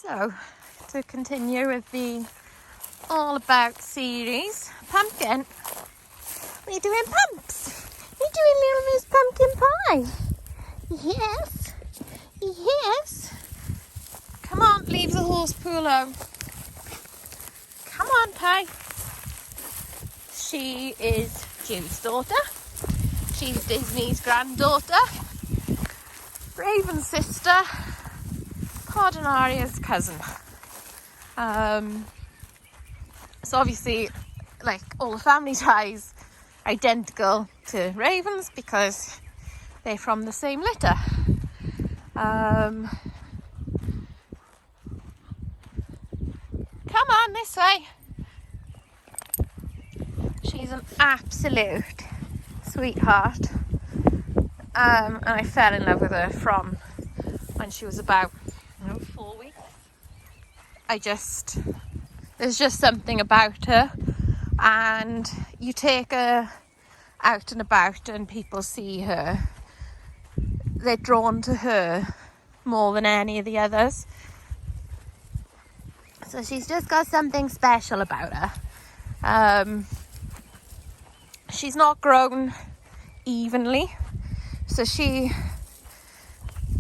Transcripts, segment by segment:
So, to continue with the All About series, Pumpkin, what are you doing, Pumps? You're doing Little Miss Pumpkin Pie. Yes, yes. Come on, leave the horse pool alone. Come on, Pie. She is Julie's daughter. She's Disney's granddaughter. Raven's sister. Pod and Aria's cousin. So obviously, like, all the family ties identical to Raven's because they're from the same litter. Come on, this way. She's an absolute sweetheart. And I fell in love with her from when she was about 4 weeks. There's just something about her, and you take her out and about and people see her, they're drawn to her more than any of the others. So she's just got something special about her. She's not grown evenly, so she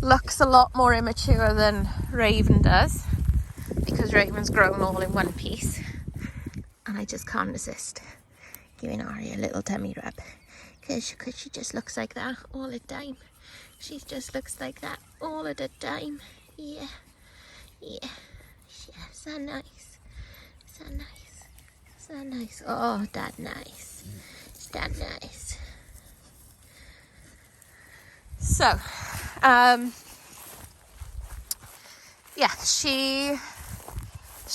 looks a lot more immature than Raven does, because Raven's grown all in one piece. And I just can't resist giving Aria a little tummy rub, because she just looks like that all the time. She just looks like that all of the time. Yeah. So nice. So nice. So nice. Oh, that nice. That nice. So, yeah, she's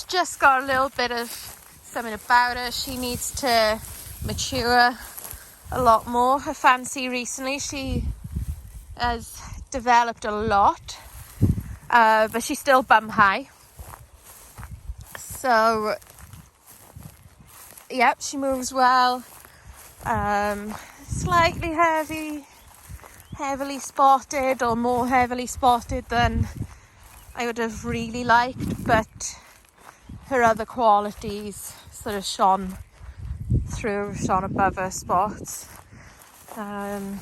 just got a little bit of something about her. She needs to mature a lot more. Her fancy recently, she has developed a lot, but she's still bum high. So, yep, she moves well. Slightly heavily spotted, or more heavily spotted than I would have really liked, but her other qualities sort of shone above her spots. And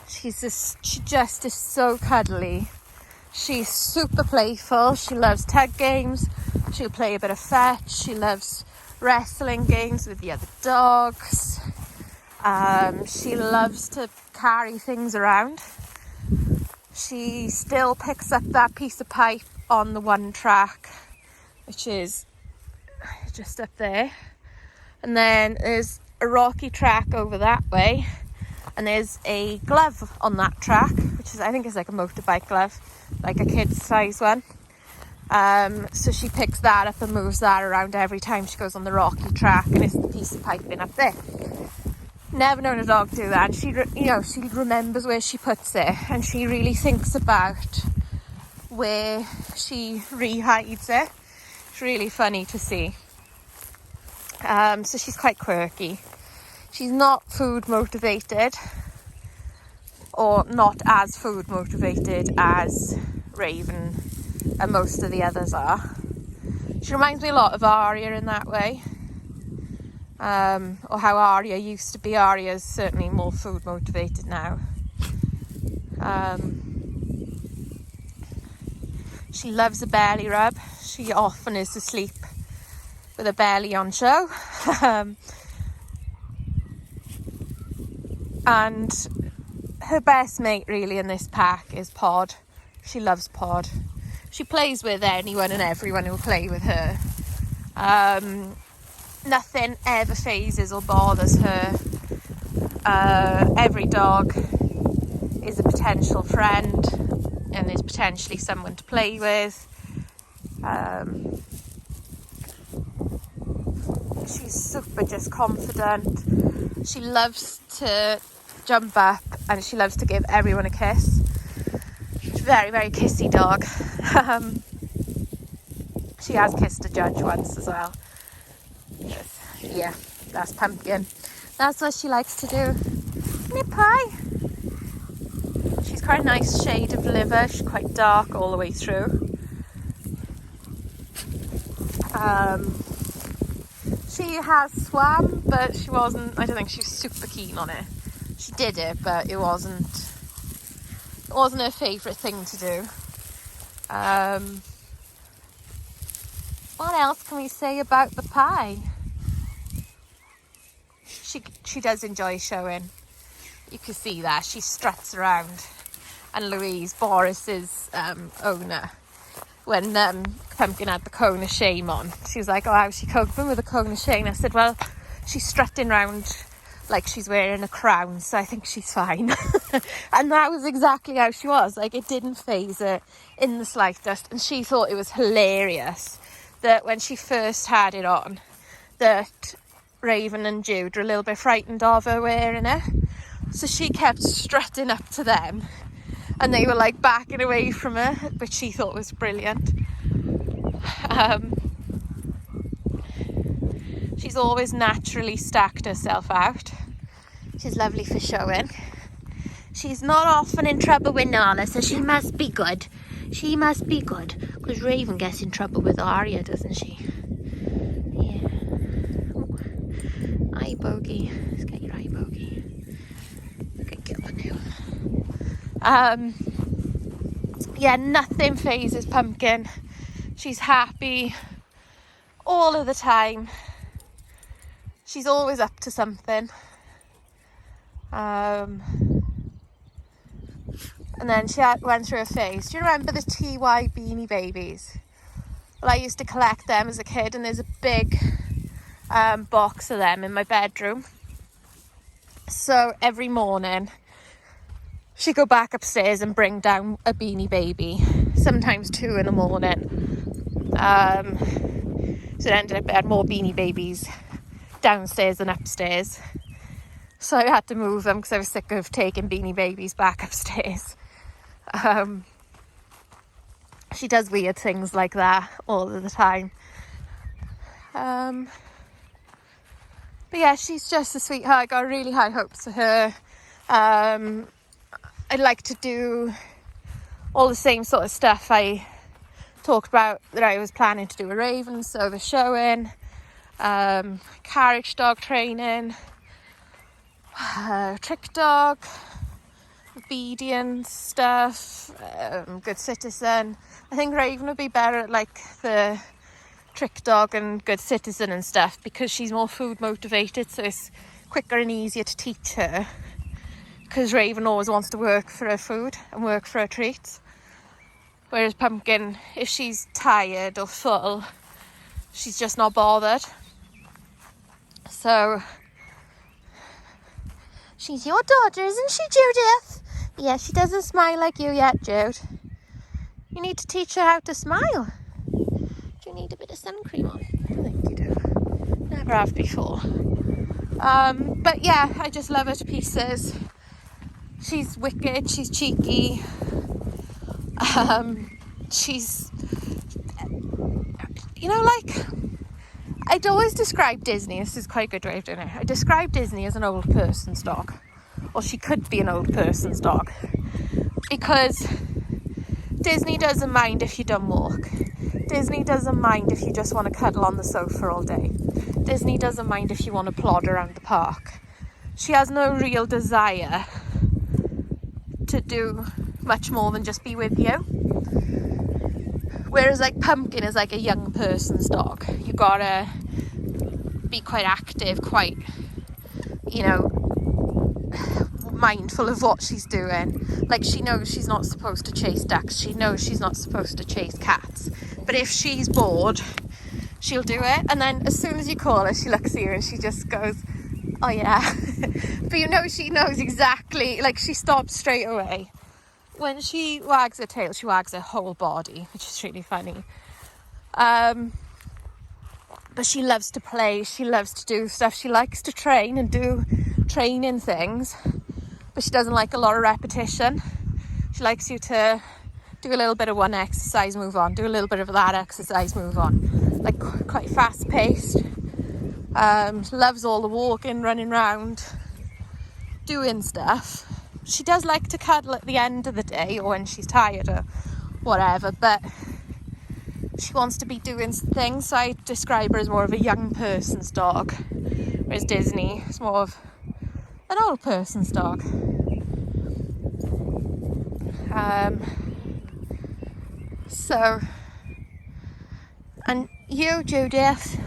she just is so cuddly. She's super playful. She loves tug games. She'll play a bit of fetch. She loves wrestling games with the other dogs. She loves to carry things around. She still picks up that piece of pipe on the one track, which is just up there. And then there's a rocky track over that way. And there's a glove on that track, which I think is like a motorbike glove, like a kid's size one. So she picks that up and moves that around every time she goes on the rocky track, and it's the piece of piping up there. Never known a dog do that, and she remembers where she puts it, and she really thinks about where she rehides it. It's really funny to see. So she's quite quirky. She's not food motivated, or not as food motivated as Raven and most of the others are. She reminds me a lot of Aria in that way. Or how Aria used to be. Aria's certainly more food motivated now. She loves a belly rub. She often is asleep with a belly on show. And her best mate really in this pack is Pod. She loves Pod. She plays with anyone and everyone who'll play with her. Nothing ever phases or bothers her. Every dog is a potential friend and is potentially someone to play with. She's super just confident. She loves to jump up and she loves to give everyone a kiss. She's a very, very kissy dog. She has kissed a judge once as well. Yes. Yeah, that's Pumpkin. That's what she likes to do. Isn't it, Pie? She's She's quite a nice shade of liver. She's quite dark all the way through. She has swam, but she wasn't, I don't think she was super keen on it. She did it, but it wasn't her favourite thing to do. What else can we say about the pie? She does enjoy showing. You can see that. She struts around. And Louise, Boris's owner, when Pumpkin had the cone of shame on, she was like, oh, how's she coping with the cone of shame? I said, well, she's strutting around like she's wearing a crown, so I think she's fine. And that was exactly how she was. Like, it didn't faze her in the slightest. And she thought it was hilarious that when she first had it on, that Raven and Jude were a little bit frightened of her wearing it. So she kept strutting up to them, and they were like backing away from her, which she thought was brilliant. She's always naturally stacked herself out. She's lovely for showing. She's not often in trouble with Nala, so she must be good. She must be good, because Raven gets in trouble with Arya, doesn't she? Yeah. Oh. Eye bogey. Let's get your eye bogey. Good girl now. Yeah, nothing phases Pumpkin. She's happy all of the time. She's always up to something. And then she went through a phase. Do you remember the TY Beanie Babies? Well, I used to collect them as a kid, and there's a big box of them in my bedroom. So every morning she'd go back upstairs and bring down a Beanie Baby, sometimes 2 in the morning. So it ended up I had more Beanie Babies downstairs than upstairs. So I had to move them because I was sick of taking Beanie Babies back upstairs. She does weird things like that all of the time. But yeah, she's just a sweetheart. I got really high hopes for her. I'd like to do all the same sort of stuff I talked about that I was planning to do with Raven. So the showing, carriage dog training, trick dog, obedience stuff, good citizen. I think Raven would be better at like the trick dog and good citizen and stuff because she's more food motivated, so it's quicker and easier to teach her, because Raven always wants to work for her food and work for her treats, whereas Pumpkin, if she's tired or full, she's just not bothered. So she's your daughter, isn't she, Judith? Yeah, she doesn't smile like you yet, Jude. You need to teach her how to smile. Do you need a bit of sun cream on? I think you do. Never have before. But yeah, I just love her to pieces. She's wicked, she's cheeky. She's, you know, like, I'd always describe Disney, this is quite a good way of doing it. I describe Disney as an old person's dog. Or she could be an old person's dog. Because Disney doesn't mind if you don't walk. Disney doesn't mind if you just want to cuddle on the sofa all day. Disney doesn't mind if you want to plod around the park. She has no real desire to do much more than just be with you. Whereas like Pumpkin is like a young person's dog. You gotta be quite active, quite, you know, mindful of what she's doing. Like, she knows she's not supposed to chase ducks. She knows she's not supposed to chase cats. But if she's bored, she'll do it. And then as soon as you call her, she looks at you and she just goes, oh yeah. But you know, she knows exactly, like, she stops straight away. When she wags her tail, she wags her whole body, which is really funny. But she loves to play. She loves to do stuff. She likes to train and do training things. But she doesn't like a lot of repetition. She likes you to do a little bit of one exercise, move on. Do a little bit of that exercise, move on. Like, quite fast-paced. Loves all the walking, running around, doing stuff. she does like to cuddle at the end of the day or when she's tired or whatever, but she wants to be doing things, so I describe her as more of a young person's dog, whereas Disney is more of an old person's dog. So, and you, Judith,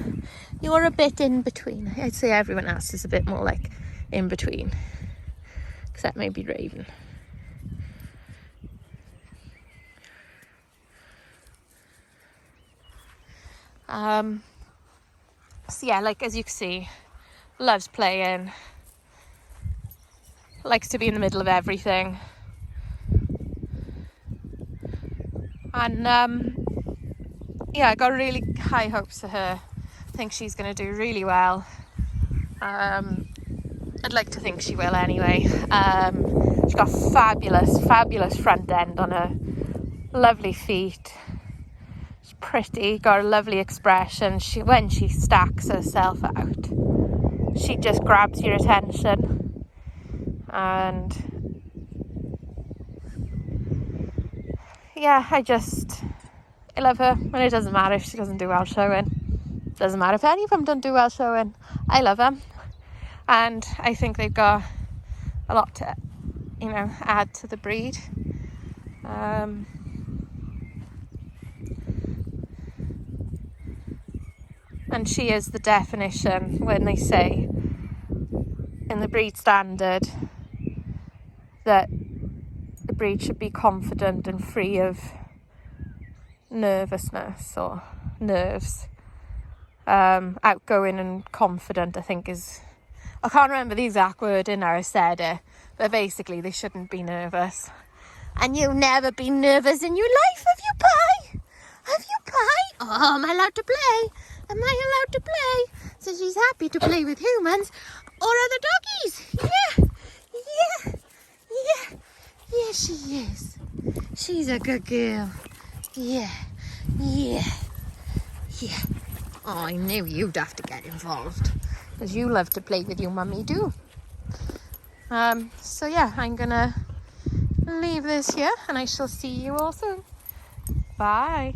you're a bit in between. I'd say everyone else is a bit more like in between, except maybe Raven. So yeah, like as you can see, loves playing, likes to be in the middle of everything, and yeah, I got really high hopes for her. I think she's going to do really well. I'd like to think she will anyway. She's got fabulous front end on her, lovely feet. She's pretty, got a lovely expression. When she stacks herself out, she just grabs your attention. And yeah, I love her, and it doesn't matter if she doesn't do well showing. It doesn't matter if any of them don't do well showing. I love them, and I think they've got a lot to, add to the breed. And she is the definition when they say in the breed standard that the breed should be confident and free of nervousness or nerves. Outgoing and confident, I think, I can't remember the exact word in there, I said it, but basically they shouldn't be nervous. And you've never been nervous in your life, have you, Pie? Have you, Pie? Oh, am I allowed to play? Am I allowed to play? So she's happy to play with humans or other doggies. Yeah, she is. She's a good girl. Yeah. Oh, I knew you'd have to get involved, because you love to play with your mummy too. So yeah, I'm gonna leave this here, and I shall see you all soon. Bye.